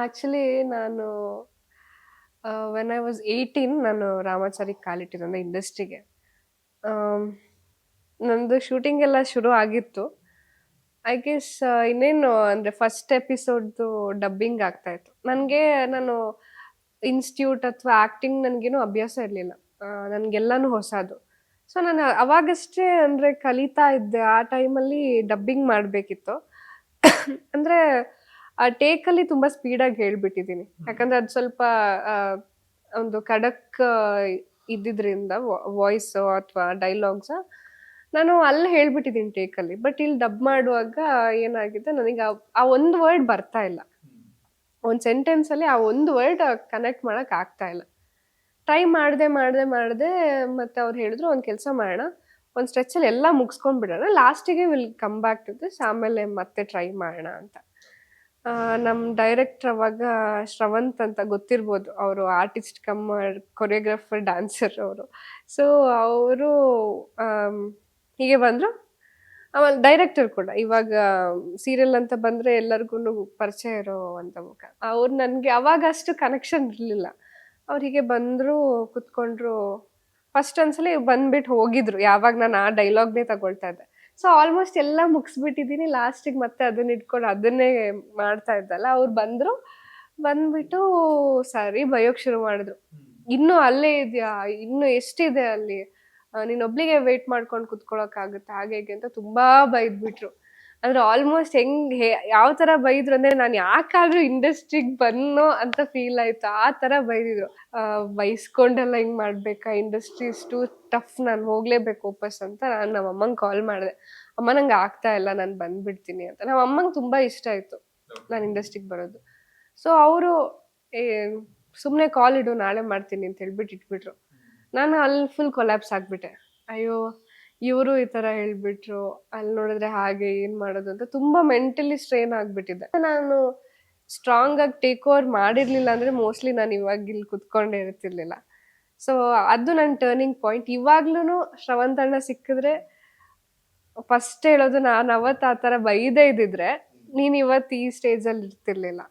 Actually ನಾನು when I was 18 ನಾನು ರಾಮಾಚಾರಿಗೆ ಕಾಲಿಟ್ಟಿದ್ದು ಅಂದರೆ ಇಂಡಸ್ಟ್ರಿಗೆ. ನಂದು ಶೂಟಿಂಗ್ ಎಲ್ಲ ಶುರು ಆಗಿತ್ತು. ಐ ಗೆಸ್ ಇನ್ನೇನು ಅಂದರೆ ಫಸ್ಟ್ ಎಪಿಸೋಡ್ದು ಡಬ್ಬಿಂಗ್ ಆಗ್ತಾಯಿತ್ತು. ನಾನು ಇನ್ಸ್ಟಿಟ್ಯೂಟ್ ಅಥವಾ ಆ್ಯಕ್ಟಿಂಗ್ ನನಗೇನು ಅಭ್ಯಾಸ ಇರಲಿಲ್ಲ. ನನಗೆಲ್ಲನೂ ಹೊಸದು. ಸೊ ನಾನು ಅವಾಗಷ್ಟೇ ಅಂದರೆ ಕಲಿತಾ ಇದ್ದೆ. ಆ ಟೈಮಲ್ಲಿ ಡಬ್ಬಿಂಗ್ ಮಾಡಬೇಕಿತ್ತು. ಅಂದರೆ ಆ ಟೇಕಲ್ಲಿ ತುಂಬ ಸ್ಪೀಡಾಗಿ ಹೇಳ್ಬಿಟ್ಟಿದ್ದೀನಿ. ಯಾಕಂದರೆ ಅದು ಸ್ವಲ್ಪ ಆ, ಒಂದು ಖಡಕ್ ಇದ್ದಿದ್ರಿಂದ ವಾಯ್ಸು ಅಥವಾ ಡೈಲಾಗ್ಸ್ ನಾನು ಅಲ್ಲಿ ಹೇಳ್ಬಿಟ್ಟಿದ್ದೀನಿ ಟೇಕಲ್ಲಿ. ಬಟ್ ಇಲ್ಲಿ ಡಬ್ ಮಾಡುವಾಗ ಏನಾಗಿದೆ, ನನಗೆ ಆ ಒಂದು ವರ್ಡ್ ಬರ್ತಾ ಇಲ್ಲ. ಒಂದು ಸೆಂಟೆನ್ಸಲ್ಲಿ ಆ ಒಂದು ವರ್ಡ್ ಕನೆಕ್ಟ್ ಮಾಡೋಕೆ ಆಗ್ತಾ ಇಲ್ಲ. ಟ್ರೈ ಮಾಡಿದೆ. ಮತ್ತೆ ಅವ್ರು ಹೇಳಿದ್ರು ಒಂದು ಕೆಲಸ ಮಾಡೋಣ, ಒಂದು ಸ್ಟ್ರೆಚಲ್ಲಿ ಎಲ್ಲ ಮುಗಿಸ್ಕೊಂಡು ಬಿಡೋಣ, ಲಾಸ್ಟಿಗೆ will come back to this, ಆಮೇಲೆ ಮತ್ತೆ ಟ್ರೈ ಮಾಡೋಣ ಅಂತ. ನಮ್ಮ ಡೈರೆಕ್ಟರ್ ಅವಾಗ ಶ್ರವಂತ್ ಅಂತ ಗೊತ್ತಿರ್ಬೋದು, ಅವರು ಆರ್ಟಿಸ್ಟ್ ಕಮ್ ಕೊರಿಯೋಗ್ರಾಫರ್ ಡ್ಯಾನ್ಸರ್ ಅವರು. ಸೊ ಅವರು ಹೀಗೆ ಬಂದರು. ಆಮೇಲೆ ಡೈರೆಕ್ಟರ್ ಕೂಡ ಇವಾಗ ಸೀರಿಯಲ್ ಅಂತ ಬಂದರೆ ಎಲ್ಲರಿಗೂ ಪರಿಚಯ ಇರೋ ಅಂತ ಮುಖ. ಅವ್ರು ನನಗೆ ಅವಾಗ ಅಷ್ಟು ಕನೆಕ್ಷನ್ ಇರಲಿಲ್ಲ. ಅವ್ರು ಹೀಗೆ ಬಂದರು, ಕುತ್ಕೊಂಡ್ರು. ಫಸ್ಟ್ ಒಂದ್ಸಲಿ ಬಂದ್ಬಿಟ್ಟು ಹೋಗಿದ್ರು, ಯಾವಾಗ ನಾನು ಆ ಡೈಲಾಗ್ನೇ ತಗೊಳ್ತಾ ಇದ್ದೆ. ಸೊ ಆಲ್ಮೋಸ್ಟ್ ಎಲ್ಲ ಮುಗಿಸ್ಬಿಟ್ಟಿದ್ದೀನಿ. ಲಾಸ್ಟಿಗೆ ಮತ್ತೆ ಅದನ್ನ ಇಟ್ಕೊಂಡು ಅದನ್ನೇ ಮಾಡ್ತಾ ಇದ್ದಲ್ಲ, ಅವ್ರು ಬಂದ್ಬಿಟ್ಟು ಸರಿ ಬೈಯೋಕ್ ಶುರು ಮಾಡಿದ್ರು. ಇನ್ನೂ ಅಲ್ಲೇ ಇದೆಯಾ, ಇನ್ನೂ ಎಷ್ಟಿದೆ ಅಲ್ಲಿ, ನೀನೊಬ್ಳಿಗೆ ವೆಯ್ಟ್ ಮಾಡ್ಕೊಂಡು ಕುತ್ಕೊಳ್ಳೋಕ್ಕಾಗುತ್ತೆ, ಹಾಗೆ ಹೀಗೆ ಅಂತ ತುಂಬಾ ಬೈದ್ಬಿಟ್ರು. ಅಂದ್ರೆ ಆಲ್ಮೋಸ್ಟ್ ಯಾವ ತರ ಬೈದ್ರು ಅಂದ್ರೆ, ನಾನು ಯಾಕಾದ್ರೂ ಇಂಡಸ್ಟ್ರಿಗೆ ಬನ್ನೋ ಅಂತ ಫೀಲ್ ಆಯ್ತು. ಆ ತರ ಬೈದಿದ್ರು. ಬೈಸ್ಕೊಂಡೆಲ್ಲ ಹಿಂಗ್ ಮಾಡ್ಬೇಕಾ, ಇಂಡಸ್ಟ್ರಿ ಇಷ್ಟು ಟಫ್, ನಾನು ಹೋಗ್ಲೇಬೇಕು ವಾಪಸ್ ಅಂತ. ನಾನು ನಮ್ಮ ಅಮ್ಮಂಗೆ ಕಾಲ್ ಮಾಡಿದೆ, ಅಮ್ಮ ನಂಗೆ ಆಗ್ತಾ ಇಲ್ಲ, ನಾನು ಬಂದ್ಬಿಡ್ತೀನಿ ಅಂತ. ನಮ್ಮ ಅಮ್ಮಂಗೆ ತುಂಬಾ ಇಷ್ಟ ಆಯ್ತು ನಾನು ಇಂಡಸ್ಟ್ರಿಗೆ ಬರೋದು. ಸೊ ಅವರು ಸುಮ್ಮನೆ ಕಾಲ್ ಇಡು, ನಾಳೆ ಮಾಡ್ತೀನಿ ಅಂತ ಹೇಳ್ಬಿಟ್ಟು ಇಟ್ಬಿಟ್ರು. ನಾನು ಅಲ್ಲಿ ಫುಲ್ ಕೊಲ್ಯಾಪ್ಸ್ ಆಗ್ಬಿಟ್ಟೆ. ಅಯ್ಯೋ, ಇವರು ಈ ತರ ಹೇಳ್ಬಿಟ್ರು, ಅಲ್ಲಿ ನೋಡಿದ್ರೆ ಹಾಗೆ, ಏನ್ ಮಾಡೋದು ಅಂತ ತುಂಬಾ ಮೆಂಟಲಿ ಸ್ಟ್ರೈನ್ ಆಗ್ಬಿಟ್ಟಿದ್ದೆ. ನಾನು ಸ್ಟ್ರಾಂಗ್ ಆಗಿ ಟೇಕ್ ಓವರ್ ಮಾಡಿರ್ಲಿಲ್ಲ ಅಂದ್ರೆ ಮೋಸ್ಟ್ಲಿ ನಾನು ಇವಾಗ ಇಲ್ಲಿ ಕುತ್ಕೊಂಡೇ ಇರ್ತಿರ್ಲಿಲ್ಲ. ಸೊ ಅದು ನನ್ನ ಟರ್ನಿಂಗ್ ಪಾಯಿಂಟ್. ಇವಾಗ್ಲೂ ಶ್ರವಂತಣ್ಣ ಸಿಕ್ಕಿದ್ರೆ ಫಸ್ಟ್ ಹೇಳೋದು, ನಾನು ಅವತ್ತು ಆ ತರ ಬೈದೇ ಇದ್ದಿದ್ರೆ ನೀನ್ ಇವತ್ತು ಈ ಸ್ಟೇಜ್ ಅಲ್ಲಿ ಇರ್ತಿರ್ಲಿಲ್ಲ.